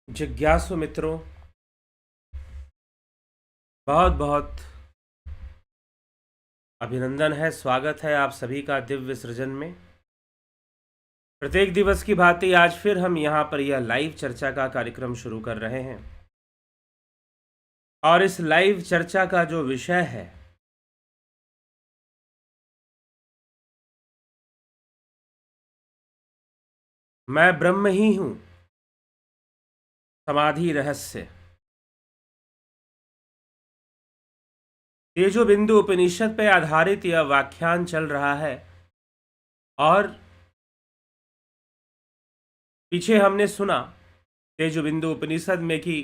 जिज्ञासु मित्रों, बहुत बहुत अभिनंदन है। स्वागत है आप सभी का दिव्य सृजन में। प्रत्येक दिवस की भांति आज फिर हम यहाँ पर यह लाइव चर्चा का कार्यक्रम शुरू कर रहे हैं और इस लाइव चर्चा का जो विषय है मैं ब्रह्म ही हूँ, समाधि रहस्य। तेजो बिंदु उपनिषद पे आधारित यह व्याख्यान चल रहा है और पीछे हमने सुना तेजो बिंदु उपनिषद में कि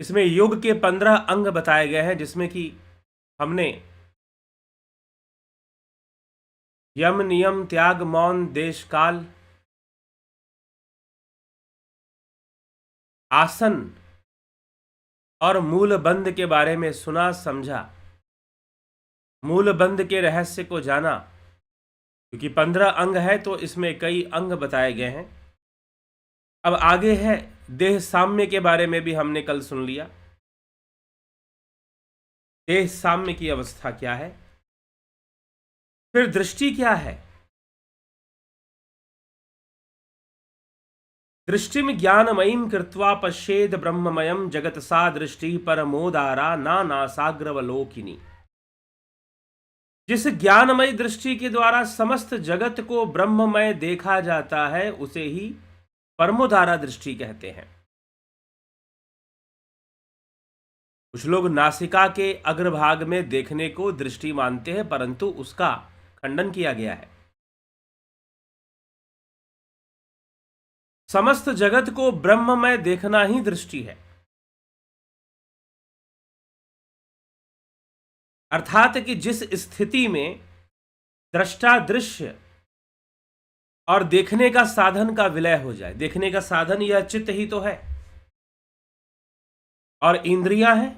इसमें योग के 15 अंग बताए गए हैं, जिसमें कि हमने यम नियम त्याग मौन देश काल आसन और मूल बंध के बारे में सुना समझा, मूल बंध के रहस्य को जाना। क्योंकि 15 अंग है तो इसमें कई अंग बताए गए हैं। अब आगे है देह साम्य के बारे में भी हमने कल सुन लिया। देह साम्य की अवस्था क्या है, फिर दृष्टि क्या है। दृष्टिम ज्ञानमयीं कृत्वा पश्येद ब्रह्ममयम जगत सा दृष्टि परमोदारा ना नासाग्रवलोकिनी। जिस ज्ञानमय दृष्टि के द्वारा समस्त जगत को ब्रह्ममय देखा जाता है उसे ही परमोदारा दृष्टि कहते हैं। कुछ लोग नासिका के अग्रभाग में देखने को दृष्टि मानते हैं, परंतु उसका खंडन किया गया है। समस्त जगत को ब्रह्ममय देखना ही दृष्टि है। अर्थात कि जिस स्थिति में दृष्टा दृश्य और देखने का साधन का विलय हो जाए। देखने का साधन यह चित्त ही तो है और इंद्रियां हैं,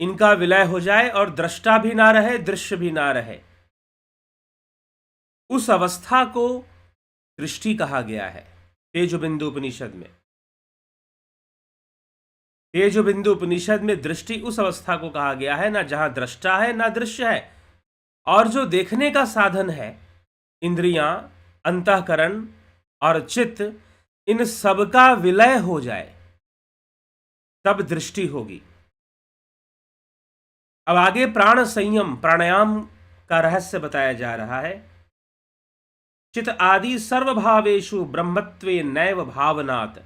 इनका विलय हो जाए और दृष्टा भी ना रहे, दृश्य भी ना रहे, उस अवस्था को दृष्टि कहा गया है तेजो बिंदु उपनिषद में। तेजो बिंदु उपनिषद में दृष्टि उस अवस्था को कहा गया है ना जहां दृष्टा है ना दृश्य है, और जो देखने का साधन है इंद्रियां, अंतःकरण और चित्त, इन सब का विलय हो जाए तब दृष्टि होगी। अब आगे प्राण संयम प्राणायाम का रहस्य बताया जा रहा है। चित आदि सर्वभावेषु ब्रह्मत्वे नैव भावनात्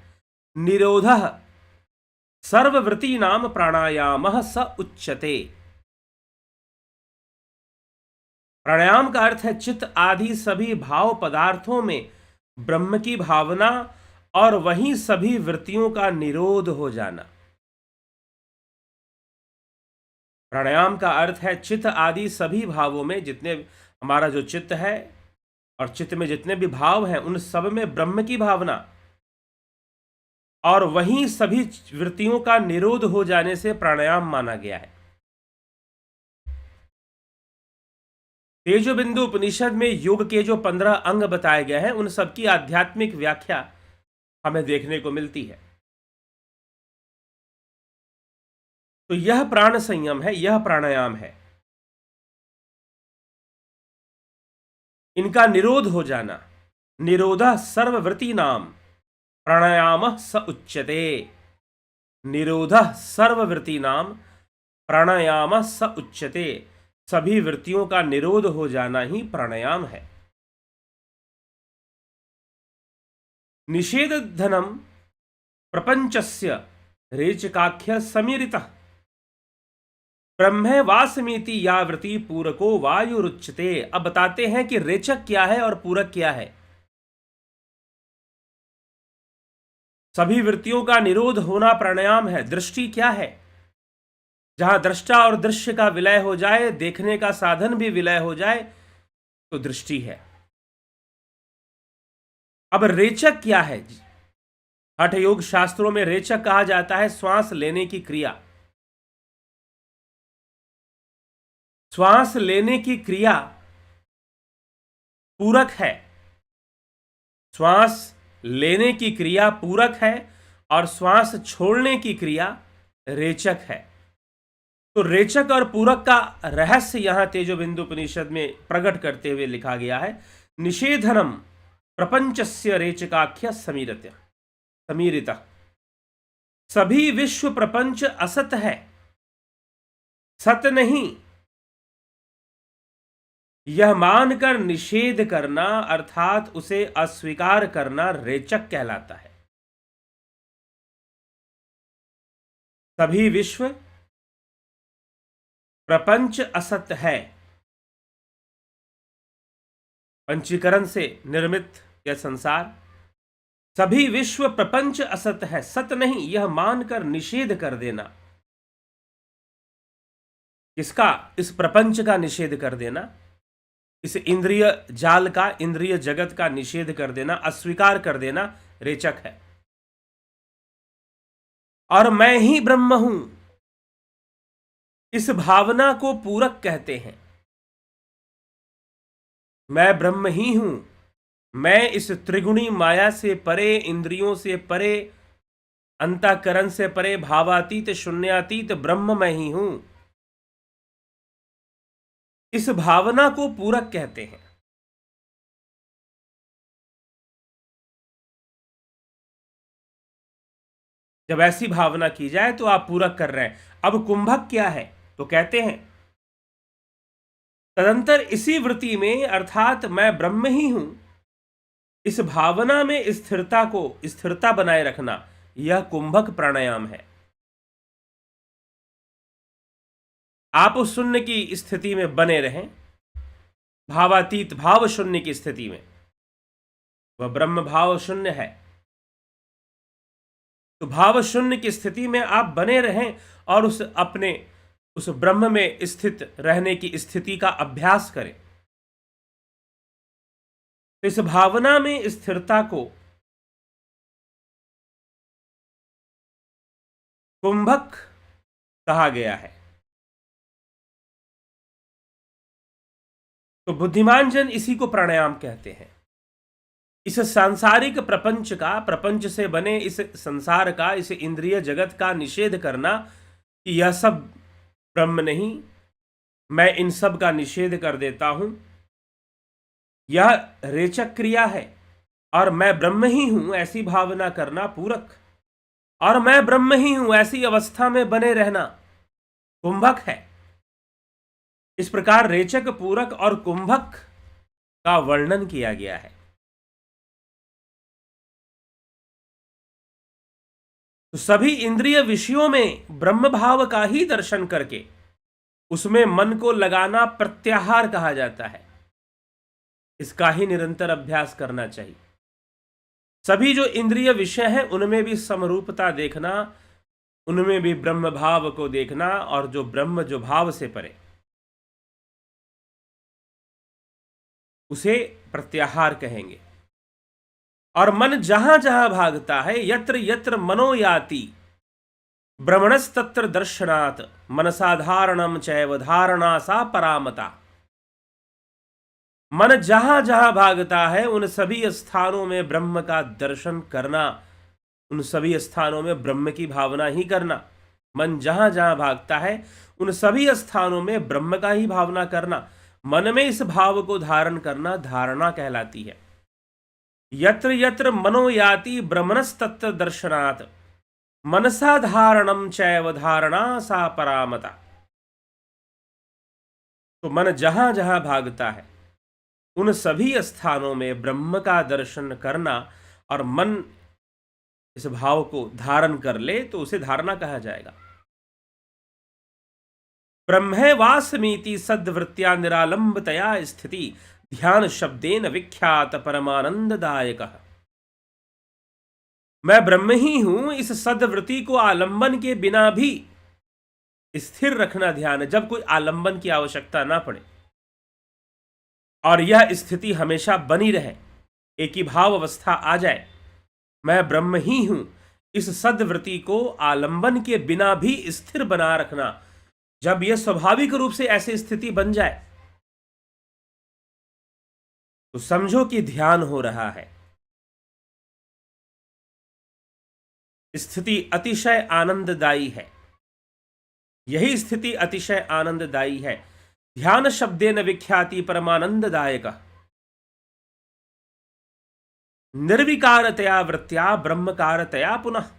निरोधः सर्ववृत्ति नाम प्राणायामः स उच्यते। प्राणायाम का अर्थ है चित्त आदि सभी भाव पदार्थों में ब्रह्म की भावना और वहीं सभी वृत्तियों का निरोध हो जाना। प्राणायाम का अर्थ है चित्त आदि सभी भावों में, जितने हमारा जो चित्त है और चित्त में जितने भी भाव हैं उन सब में ब्रह्म की भावना और वहीं सभी वृत्तियों का निरोध हो जाने से प्राणायाम माना गया है। तेजो बिंदु उपनिषद में योग के जो 15 अंग बताए गए हैं उन सबकी आध्यात्मिक व्याख्या हमें देखने को मिलती है। तो यह प्राण संयम है, यह प्राणायाम है, इनका निरोध हो जाना। निरोधः सर्ववृत्ति नाम प्राणायाम स उच्यते। निरोधः सर्ववृत्ति नाम प्राणायाम स उच्यते। सभी वृत्तियों का निरोध हो जाना ही प्राणायाम है। निषेध धनम प्रपंचस्य रेचकाख्य समीरितः ब्रह्मे वासमीति या वृत्ति पूरको वायुरुच्यते। अब बताते हैं कि रेचक क्या है और पूरक क्या है। सभी वृत्तियों का निरोध होना प्राणायाम है। दृष्टि क्या है, जहां दृष्टा और दृश्य का विलय हो जाए, देखने का साधन भी विलय हो जाए तो दृष्टि है। अब रेचक क्या है। हठ योग शास्त्रों में रेचक कहा जाता है श्वास लेने की क्रिया। श्वास लेने की क्रिया पूरक है। श्वास लेने की क्रिया पूरक है और श्वास छोड़ने की क्रिया रेचक है। तो रेचक और पूरक का रहस्य यहां तेजोबिंदु उपनिषद में प्रकट करते हुए लिखा गया है। निषेधनम प्रपंचस्य रेचकाख्य समीरित। सभी विश्व प्रपंच असत है, सत नहीं, यह मानकर निषेध करना अर्थात उसे अस्वीकार करना रेचक कहलाता है। सभी विश्व प्रपंच असत है, पंचीकरण से निर्मित यह संसार, सभी विश्व प्रपंच असत है, सत नहीं, यह मानकर निषेध कर देना। किसका? इस प्रपंच का निषेध कर देना, इस इंद्रिय जाल का, इंद्रिय जगत का निषेध कर देना, अस्वीकार कर देना रेचक है। और मैं ही ब्रह्म हूं, इस भावना को पूरक कहते हैं। मैं ब्रह्म ही हूं, मैं इस त्रिगुणी माया से परे, इंद्रियों से परे, अंतःकरण से परे, भावातीत शून्यातीत ब्रह्म मैं ही हूं, इस भावना को पूरक कहते हैं। जब ऐसी भावना की जाए तो आप पूरक कर रहे हैं। अब कुंभक क्या है? तो कहते हैं तदंतर इसी वृत्ति में अर्थात मैं ब्रह्म ही हूं, इस भावना में स्थिरता बनाए रखना, यह कुंभक प्राणायाम है। आप उस शून्य की स्थिति में बने रहें, भावातीत भाव शून्य की स्थिति में, वह ब्रह्म भाव शून्य है। तो भाव शून्य की स्थिति में आप बने रहें और उस ब्रह्म में स्थित रहने की स्थिति का अभ्यास करें। तो इस भावना में स्थिरता को कुंभक कहा गया है। तो बुद्धिमान जन इसी को प्राणायाम कहते हैं। इस सांसारिक प्रपंच का, प्रपंच से बने इस संसार का, इस इंद्रिय जगत का निषेध करना कि यह सब ब्रह्म नहीं, मैं इन सब का निषेध कर देता हूं, यह रेचक क्रिया है। और मैं ब्रह्म ही हूं ऐसी भावना करना पूरक, और मैं ब्रह्म ही हूं ऐसी अवस्था में बने रहना कुंभक है। इस प्रकार रेचक, पूरक और कुंभक का वर्णन किया गया है। तो सभी इंद्रिय विषयों में ब्रह्म भाव का ही दर्शन करके उसमें मन को लगाना प्रत्याहार कहा जाता है। इसका ही निरंतर अभ्यास करना चाहिए। सभी जो इंद्रिय विषय हैं उनमें भी समरूपता देखना, उनमें भी ब्रह्म भाव को देखना, और जो ब्रह्म जो भाव से परे, उसे प्रत्याहार कहेंगे। और मन जहां जहां भागता है, यत्र यत्र मनो याति भ्रमणस्तत्र दर्शनात् मनसाधारणम चैव धारणा सा परामता। मन जहां जहां भागता है उन सभी स्थानों में ब्रह्म का दर्शन करना, उन सभी स्थानों में ब्रह्म की भावना ही करना। मन जहां जहां भागता है उन सभी स्थानों में ब्रह्म का ही भावना करना, मन में इस भाव को धारण करना धारणा कहलाती है। यत्र यत्र मनो याति ब्रह्मणस्तत्र दर्शनात् मनसा धारणम चैव धारणा सा परामता। तो मन जहां जहां भागता है उन सभी स्थानों में ब्रह्म का दर्शन करना, और मन इस भाव को धारण कर ले तो उसे धारणा कहा जाएगा। ब्रह्मैवास्मीति सद्वृत्त्या निरालंबतया स्थिति ध्यान शब्देन विख्यात परमानंददायक। मैं ब्रह्म ही हूं, इस सद्वृत्ति को आलंबन के बिना भी स्थिर रखना ध्यान है, जब कोई आलंबन की आवश्यकता ना पड़े, और यह स्थिति हमेशा बनी रहे, एक ही भाव अवस्था आ जाए। मैं ब्रह्म ही हूं, इस सद्वृत्ति को आलंबन के बिना भी स्थिर बना रखना, जब यह स्वाभाविक रूप से ऐसी स्थिति बन जाए तो समझो कि ध्यान हो रहा है। स्थिति अतिशय आनंददायी है। यही स्थिति अतिशय आनंददायी है। ध्यान शब्देन विख्याति परमानंददायक। निर्विकारतया वृत्त्या ब्रह्मकारतया पुनः।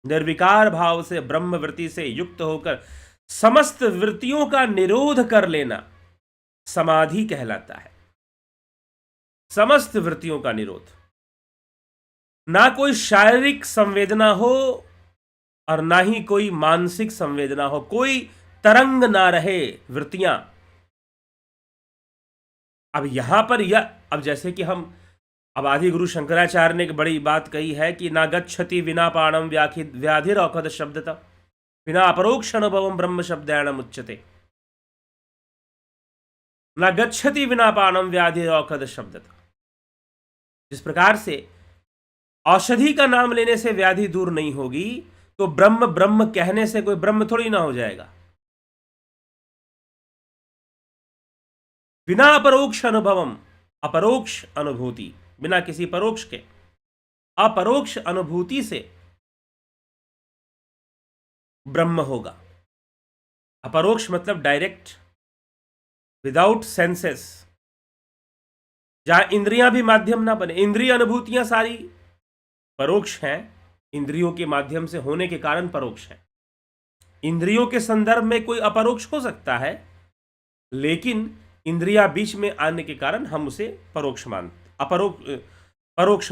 निर्विकार भाव से ब्रह्म वृत्ति से युक्त होकर समस्त वृत्तियों का निरोध कर लेना समाधि कहलाता है। समस्त वृत्तियों का निरोध, ना कोई शारीरिक संवेदना हो और ना ही कोई मानसिक संवेदना हो, कोई तरंग ना रहे वृत्तियां। अब यहां पर अब जैसे कि अब आदि गुरु शंकराचार्य ने एक बड़ी बात कही है कि ना गच्छति विना पाणम व्याधिर औखद शब्दता बिना अपरोक्ष अनुभवम ब्रह्म शब्दायणम उच्यते। ना गच्छति विना पाणम व्याधिर औखद शब्दता। जिस प्रकार से औषधि का नाम लेने से व्याधि दूर नहीं होगी, तो ब्रह्म ब्रह्म कहने से कोई ब्रह्म थोड़ी ना हो जाएगा। बिना अपरोक्ष अनुभवम, अपरोक्ष अनुभूति, बिना किसी परोक्ष के अपरोक्ष अनुभूति से ब्रह्म होगा। अपरोक्ष मतलब डायरेक्ट, विदाउट सेंसेस, जहां इंद्रियां भी माध्यम ना बने। इंद्रिय अनुभूतियां सारी परोक्ष हैं, इंद्रियों के माध्यम से होने के कारण परोक्ष है। इंद्रियों के संदर्भ में कोई अपरोक्ष हो सकता है, लेकिन इंद्रियां बीच में आने के कारण हम उसे परोक्ष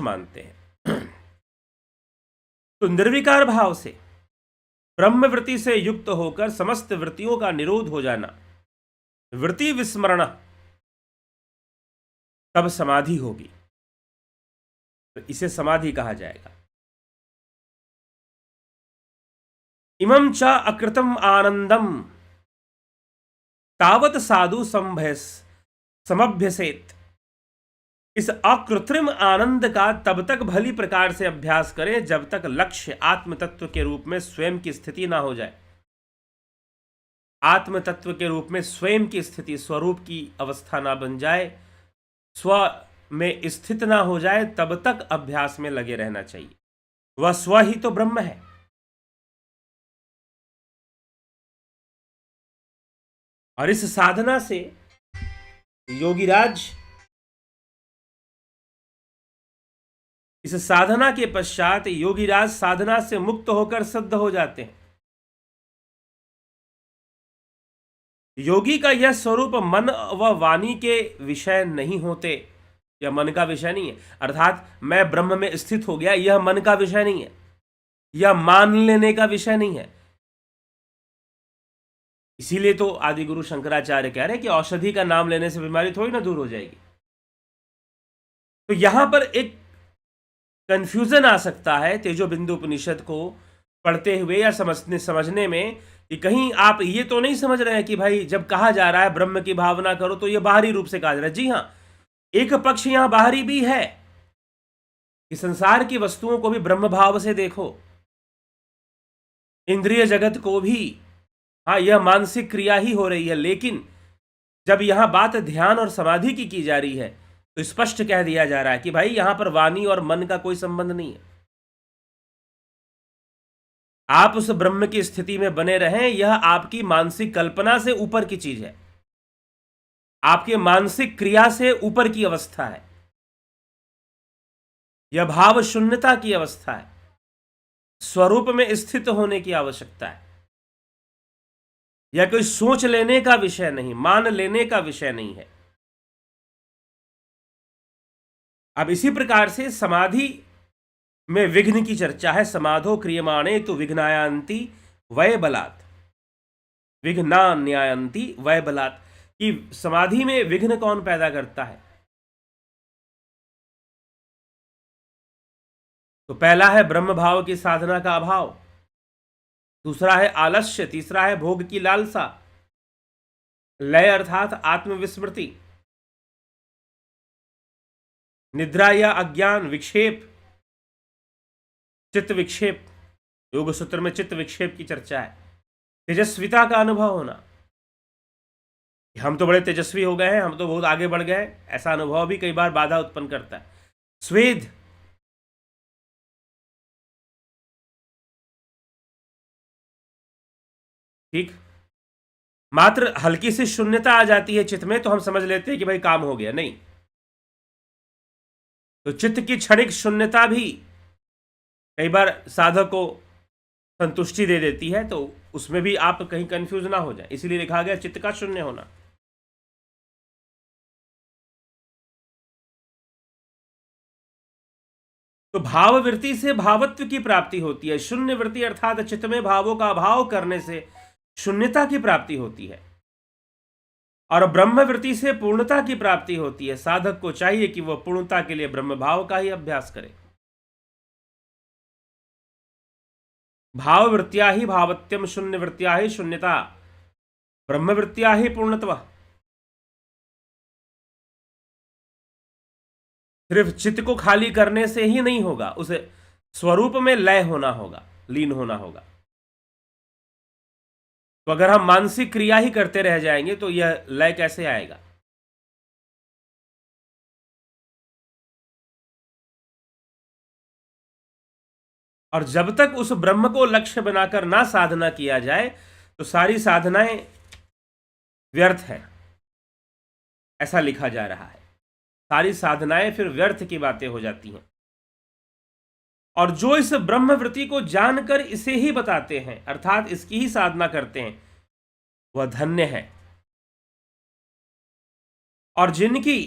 मानते हैं। तो निर्विकार भाव से ब्रह्म वृत्ति से युक्त होकर समस्त वृत्तियों का निरोध हो जाना, वृत्ति विस्मरण, तब समाधि होगी। तो इसे समाधि कहा जाएगा। इमं च अकृतम आनंदम तावत साधु समभ्यसेत। इस अकृत्रिम आनंद का तब तक भली प्रकार से अभ्यास करें जब तक लक्ष्य आत्म तत्व के रूप में स्वयं की स्थिति ना हो जाए। आत्म तत्व के रूप में स्वयं की स्थिति, स्वरूप की अवस्था ना बन जाए, स्व में स्थित ना हो जाए, तब तक अभ्यास में लगे रहना चाहिए। वह स्व ही तो ब्रह्म है। और इस साधना से योगीराज, इस साधना के पश्चात योगीराज साधना से मुक्त होकर सिद्ध हो जाते हैं। योगी का यह स्वरूप मन व वाणी के विषय नहीं होते। यह मन का विषय नहीं है, अर्थात मैं ब्रह्म में स्थित हो गया, यह मन का विषय नहीं है, यह मान लेने का विषय नहीं है। इसीलिए तो आदि गुरु शंकराचार्य कह रहे हैं कि औषधि का नाम लेने से बीमारी थोड़ी ना दूर हो जाएगी। तो यहां पर एक कंफ्यूजन आ सकता है तेजो बिंदु उपनिषद को पढ़ते हुए या समझने में, कि कहीं आप ये तो नहीं समझ रहे हैं कि भाई जब कहा जा रहा है ब्रह्म की भावना करो तो यह बाहरी रूप से कहा जा रहा है। जी हां, एक पक्ष यहां बाहरी भी है कि संसार की वस्तुओं को भी ब्रह्म भाव से देखो, इंद्रिय जगत को भी। हाँ, यह मानसिक क्रिया ही हो रही है, लेकिन जब यहां बात ध्यान और समाधि की जा रही है तो स्पष्ट कह दिया जा रहा है कि भाई यहां पर वाणी और मन का कोई संबंध नहीं है। आप उस ब्रह्म की स्थिति में बने रहें, यह आपकी मानसिक कल्पना से ऊपर की चीज है, आपके मानसिक क्रिया से ऊपर की अवस्था है। यह भाव शून्यता की अवस्था है, स्वरूप में स्थित होने की आवश्यकता है। यह कोई सोच लेने का विषय नहीं, मान लेने का विषय नहीं है। अब इसी प्रकार से समाधि में विघ्न की चर्चा है। समाधो क्रियमाणे तो विघ्नायांति वय बलात्, विघ्नान्यायंति वय बलात्, कि समाधि में विघ्न कौन पैदा करता है। तो पहला है ब्रह्म भाव की साधना का अभाव, दूसरा है आलस्य, तीसरा है भोग की लालसा, लय अर्थात आत्मविस्मृति, निद्रा या अज्ञान, विक्षेप, चित्त विक्षेप। योग सूत्र में चित्त विक्षेप की चर्चा है। तेजस्विता का अनुभव होना, हम तो बड़े तेजस्वी हो गए हैं, हम तो बहुत आगे बढ़ गए, ऐसा अनुभव भी कई बार बाधा उत्पन्न करता है। स्वेद, ठीक। मात्र हल्की सी शून्यता आ जाती है चित्त में तो हम समझ लेते हैं कि भाई काम हो गया, नहीं। तो चित्त की क्षणिक शून्यता भी कई बार साधक को संतुष्टि दे देती है, तो उसमें भी आप कहीं कंफ्यूज ना हो जाए, इसीलिए लिखा गया चित्त का शून्य होना। तो भाव वृत्ति से भावत्व की प्राप्ति होती है। शून्य वृत्ति अर्थात चित्त में भावों का अभाव करने से शून्यता की प्राप्ति होती है, और ब्रह्म वृत्ति से पूर्णता की प्राप्ति होती है। साधक को चाहिए कि वह पूर्णता के लिए ब्रह्म भाव का ही अभ्यास करे। भाव वृत्तिया ही भावत्यम, शून्य वृत्तिया ही शून्यता, ब्रह्म वृत्तिया ही पूर्णत्व। सिर्फ चित्त को खाली करने से ही नहीं होगा, उसे स्वरूप में लय होना होगा, लीन होना होगा। तो अगर हम मानसिक क्रिया ही करते रह जाएंगे तो यह लय कैसे आएगा? और जब तक उस ब्रह्म को लक्ष्य बनाकर ना साधना किया जाए तो सारी साधनाएं व्यर्थ है, ऐसा लिखा जा रहा है। सारी साधनाएं फिर व्यर्थ की बातें हो जाती हैं। और जो इस ब्रह्म वृत्ति को जानकर इसे ही बताते हैं, अर्थात इसकी ही साधना करते हैं, वह धन्य है। और जिनकी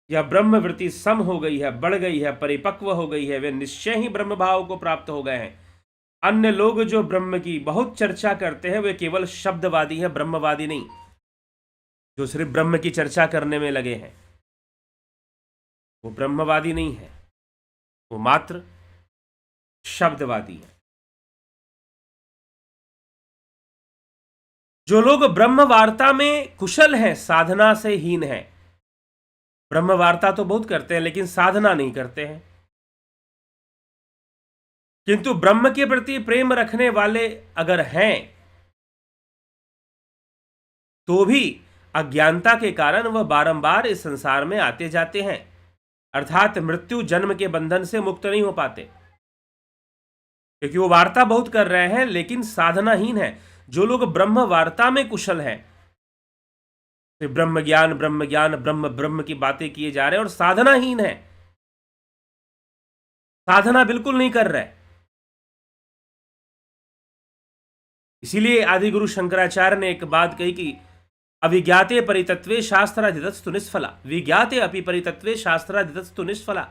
यह ब्रह्म वृत्ति सम हो गई है, बढ़ गई है, परिपक्व हो गई है, वे निश्चय ही ब्रह्म भाव को प्राप्त हो गए हैं। अन्य लोग जो ब्रह्म की बहुत चर्चा करते हैं वे केवल शब्दवादी हैं, ब्रह्मवादी नहीं। जो सिर्फ ब्रह्म की चर्चा करने में लगे हैं वो ब्रह्मवादी नहीं है, वो मात्र शब्दवादी है। जो लोग ब्रह्म वार्ता में कुशल हैं, साधना से हीन हैं। ब्रह्म वार्ता तो बहुत करते हैं लेकिन साधना नहीं करते हैं। किंतु ब्रह्म के प्रति प्रेम रखने वाले अगर हैं तो भी अज्ञानता के कारण वह बारंबार इस संसार में आते जाते हैं, अर्थात मृत्यु जन्म के बंधन से मुक्त नहीं हो पाते, क्योंकि वो वार्ता बहुत कर रहे हैं लेकिन साधनाहीन है। जो लोग ब्रह्म वार्ता में कुशल हैं, तो ब्रह्म ज्ञान ब्रह्म ब्रह्म की बातें किए जा रहे हैं और साधनाहीन है, साधना बिल्कुल नहीं कर रहे। इसीलिए आदि गुरु शंकराचार्य ने एक बात कही कि अविज्ञाते परितत्वे शास्त्राधितस्तु निष्फला, विज्ञाते अपि परितत्वे शास्त्राधितस्तु निष्फला।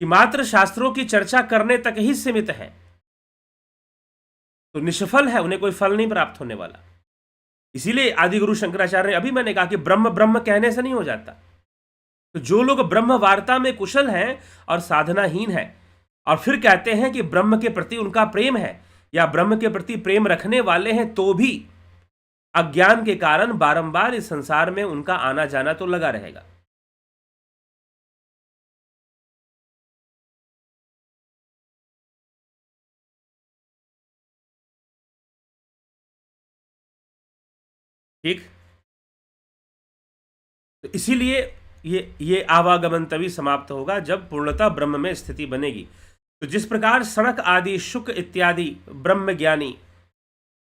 कि मात्र शास्त्रों की चर्चा करने तक ही सीमित है तो निष्फल है, उन्हें कोई फल नहीं प्राप्त होने वाला। इसीलिए आदि गुरु शंकराचार्य ने, अभी मैंने कहा कि ब्रह्म ब्रह्म कहने से नहीं हो जाता। तो जो लोग ब्रह्म वार्ता में कुशल हैं और साधनाहीन है और फिर कहते हैं कि ब्रह्म के प्रति उनका प्रेम है या ब्रह्म के प्रति प्रेम रखने वाले हैं, तो भी अज्ञान के कारण बारंबार इस संसार में उनका आना जाना तो लगा रहेगा। ठीक। तो इसीलिए ये आवागमन तभी समाप्त होगा जब पूर्णतः ब्रह्म में स्थिति बनेगी। तो जिस प्रकार सनक आदि शुक इत्यादि ब्रह्म ज्ञानी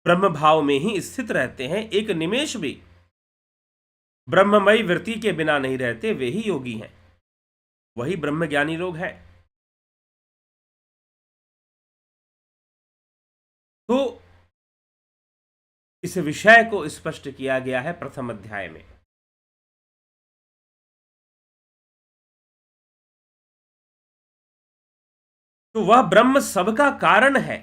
ब्रह्म भाव में ही स्थित रहते हैं, एक निमेष भी ब्रह्ममयी वृत्ति के बिना नहीं रहते, वे ही योगी हैं, वही ब्रह्म ज्ञानी लोग हैं। तो इस विषय को स्पष्ट किया गया है प्रथम अध्याय में। तो वह ब्रह्म सबका कारण है।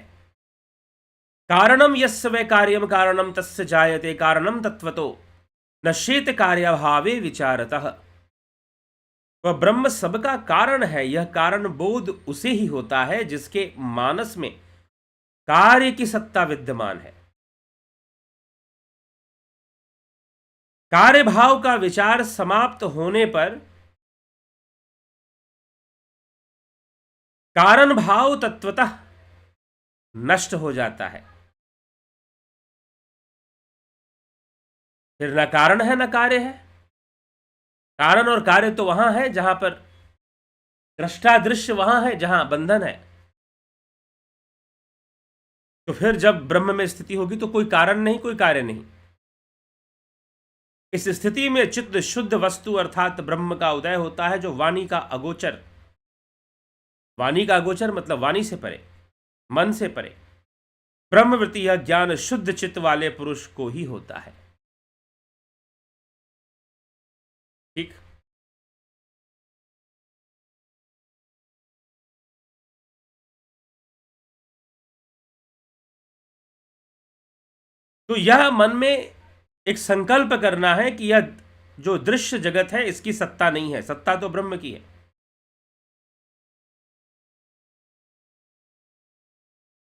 कारणम यस्य वै कार्यम कारणम तस्य जायते कारणम तत्वतो नश्येत कार्याभावे विचारतः। वह ब्रह्म सबका कारण है। यह कारण बोध उसे ही होता है जिसके मानस में कार्य की सत्ता विद्यमान है। कार्य भाव का विचार समाप्त होने पर कारण भाव तत्वतः नष्ट हो जाता है। फिर न कारण है न कार्य है। कारण और कार्य तो वहां है जहां पर दृष्टा दृश्य, वहां है जहां बंधन है। तो फिर जब ब्रह्म में स्थिति होगी तो कोई कारण नहीं, कोई कार्य नहीं। इस स्थिति में चित्त शुद्ध वस्तु अर्थात ब्रह्म का उदय होता है, जो वाणी का अगोचर, वाणी का अगोचर मतलब वाणी से परे, मन से परे ब्रह्मवृत्ति यह ज्ञान शुद्ध चित्त वाले पुरुष को ही होता है। ठीक। तो यह मन में एक संकल्प करना है कि यह जो दृश्य जगत है इसकी सत्ता नहीं है, सत्ता तो ब्रह्म की है।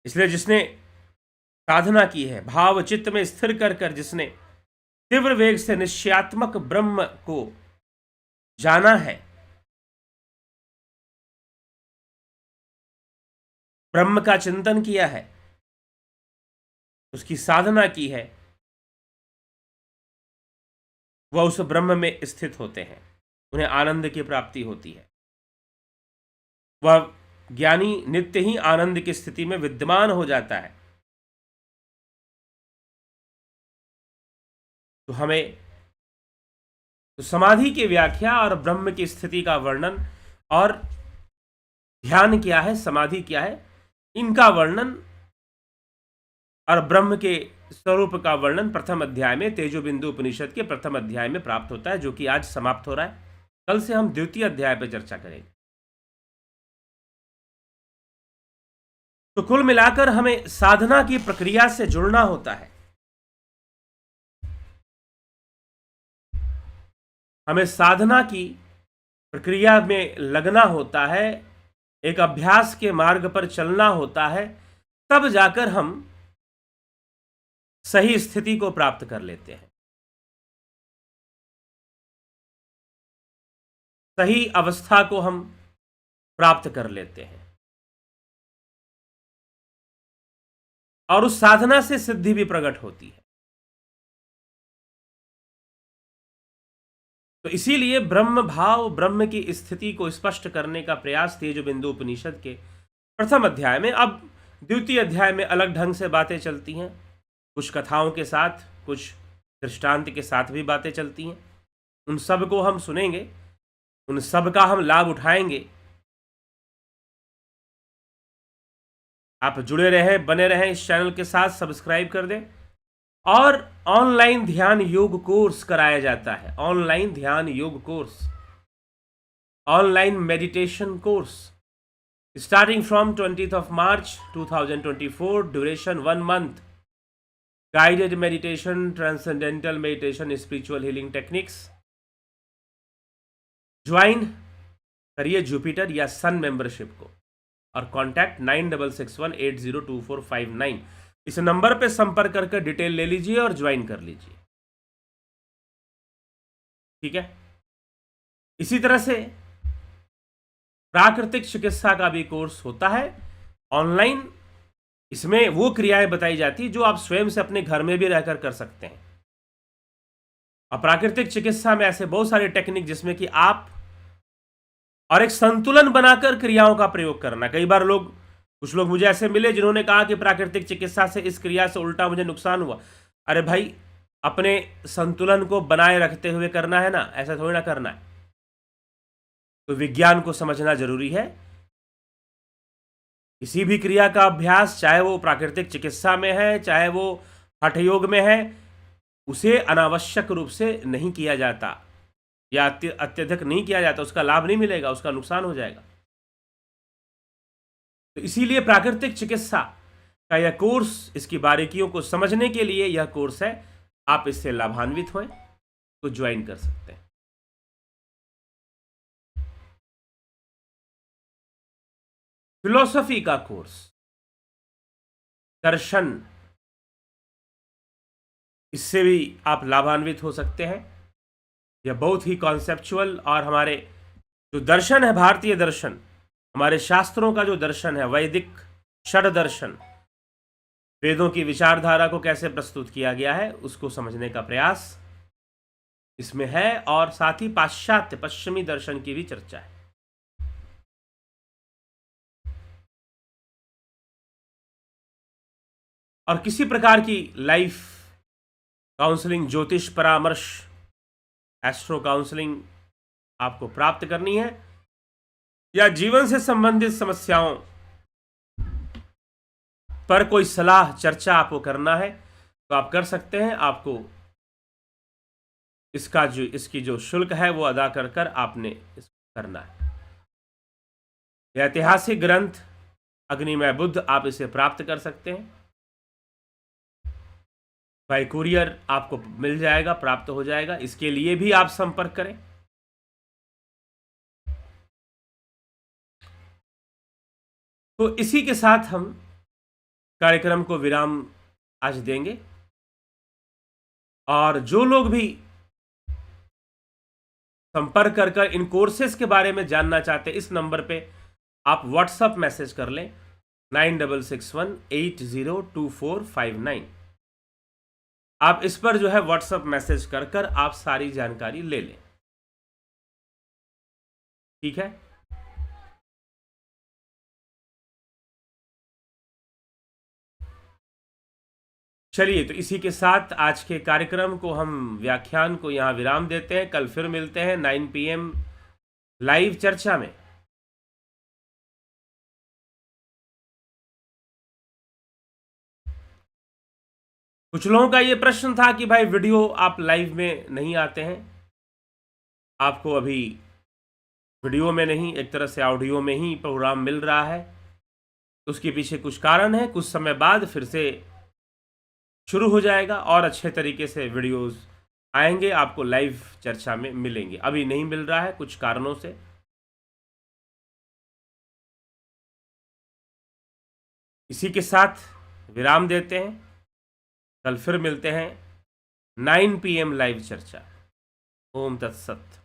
इसलिए जिसने साधना की है, भाव चित्त में स्थिर कर कर जिसने तीव्र वेग से निश्चयात्मक ब्रह्म को जाना है, ब्रह्म का चिंतन किया है, उसकी साधना की है, वह उस ब्रह्म में स्थित होते हैं, उन्हें आनंद की प्राप्ति होती है। वह ज्ञानी नित्य ही आनंद की स्थिति में विद्यमान हो जाता है। तो हमें तो समाधि की व्याख्या और ब्रह्म की स्थिति का वर्णन और ध्यान क्या है, समाधि क्या है, इनका वर्णन और ब्रह्म के स्वरूप का वर्णन प्रथम अध्याय में, तेजोबिंदु उपनिषद के प्रथम अध्याय में प्राप्त होता है, जो कि आज समाप्त हो रहा है। कल से हम द्वितीय अध्याय पर चर्चा करेंगे। तो कुल मिलाकर हमें साधना की प्रक्रिया से जुड़ना होता है। हमें साधना की प्रक्रिया में लगना होता है, एक अभ्यास के मार्ग पर चलना होता है, तब जाकर हम सही स्थिति को प्राप्त कर लेते हैं, सही अवस्था को हम प्राप्त कर लेते हैं, और उस साधना से सिद्धि भी प्रकट होती है। तो इसीलिए ब्रह्म भाव, ब्रह्म की स्थिति को स्पष्ट करने का प्रयास तेजोबिंदु उपनिषद के प्रथम अध्याय में। अब द्वितीय अध्याय में अलग ढंग से बातें चलती हैं, कुछ कथाओं के साथ, कुछ दृष्टांत के साथ भी बातें चलती हैं। उन सब को हम सुनेंगे, उन सब का हम लाभ उठाएंगे। आप जुड़े रहें, बने रहें इस चैनल के साथ, सब्सक्राइब कर दें। और ऑनलाइन ध्यान योग कोर्स कराया जाता है, ऑनलाइन ध्यान योग course, online meditation course, starting from 20th March 2024, duration 1 month, guided meditation, transcendental meditation, spiritual healing techniques. Join करिए जुपिटर या सन मेंबरशिप को, और कॉन्टैक्ट 9661802459, इस नंबर पे संपर्क करके डिटेल ले लीजिए और ज्वाइन कर लीजिए। ठीक है। इसी तरह से प्राकृतिक चिकित्सा का भी कोर्स होता है ऑनलाइन। इसमें वो क्रियाएं बताई जाती जो आप स्वयं से अपने घर में भी रहकर कर सकते हैं। और प्राकृतिक चिकित्सा में ऐसे बहुत सारे टेक्निक जिसमें कि आप और एक संतुलन बनाकर क्रियाओं का प्रयोग करना। कई बार कुछ लोग मुझे ऐसे मिले जिन्होंने कहा कि प्राकृतिक चिकित्सा से इस क्रिया से उल्टा मुझे नुकसान हुआ। अरे भाई, अपने संतुलन को बनाए रखते हुए करना है ना, ऐसा थोड़ी ना करना है। तो विज्ञान को समझना जरूरी है। किसी भी क्रिया का अभ्यास, चाहे वो प्राकृतिक चिकित्सा में है, चाहे वो हठ योग में है, उसे अनावश्यक रूप से नहीं किया जाता या अत्यधिक नहीं किया जाता। उसका लाभ नहीं मिलेगा, उसका नुकसान हो जाएगा। तो इसीलिए प्राकृतिक चिकित्सा का यह कोर्स, इसकी बारीकियों को समझने के लिए यह कोर्स है। आप इससे लाभान्वित हों तो ज्वाइन कर सकते हैं। फिलॉसफी का कोर्स, दर्शन, इससे भी आप लाभान्वित हो सकते हैं। यह बहुत ही कॉन्सेप्चुअल, और हमारे जो दर्शन है, भारतीय दर्शन, हमारे शास्त्रों का जो दर्शन है, वैदिक षड दर्शन, वेदों की विचारधारा को कैसे प्रस्तुत किया गया है, उसको समझने का प्रयास इसमें है। और साथ ही पाश्चात्य, पश्चिमी दर्शन की भी चर्चा है। और किसी प्रकार की लाइफ काउंसलिंग, ज्योतिष परामर्श, एस्ट्रो काउंसलिंग आपको प्राप्त करनी है, या जीवन से संबंधित समस्याओं पर कोई सलाह चर्चा आपको करना है, तो आप कर सकते हैं। आपको इसकी जो शुल्क है वो अदा कर कर आपने इसको करना है। यह ऐतिहासिक ग्रंथ अग्निमय बुद्ध, आप इसे प्राप्त कर सकते हैं। बाय कुरियर आपको मिल जाएगा, प्राप्त हो जाएगा। इसके लिए भी आप संपर्क करें। तो इसी के साथ हम कार्यक्रम को विराम आज देंगे। और जो लोग भी संपर्क कर कर इन कोर्सेज के बारे में जानना चाहते हैं, इस नंबर पे आप व्हाट्सएप मैसेज कर लें 9661802459। आप इस पर जो है व्हाट्सएप मैसेज कर कर आप सारी जानकारी ले लें। ठीक है। चलिए, तो इसी के साथ आज के कार्यक्रम को, हम व्याख्यान को यहां विराम देते हैं। कल फिर मिलते हैं 9 PM लाइव चर्चा में। कुछ लोगों का ये प्रश्न था कि भाई वीडियो आप लाइव में नहीं आते हैं, आपको अभी वीडियो में नहीं, एक तरह से ऑडियो में ही प्रोग्राम मिल रहा है। उसके पीछे कुछ कारण है। कुछ समय बाद फिर से शुरू हो जाएगा और अच्छे तरीके से वीडियोस आएंगे, आपको लाइव चर्चा में मिलेंगे। अभी नहीं मिल रहा है कुछ कारणों से। इसी के साथ विराम देते हैं। कल फिर मिलते हैं 9 PM लाइव चर्चा। ओम तत्सत।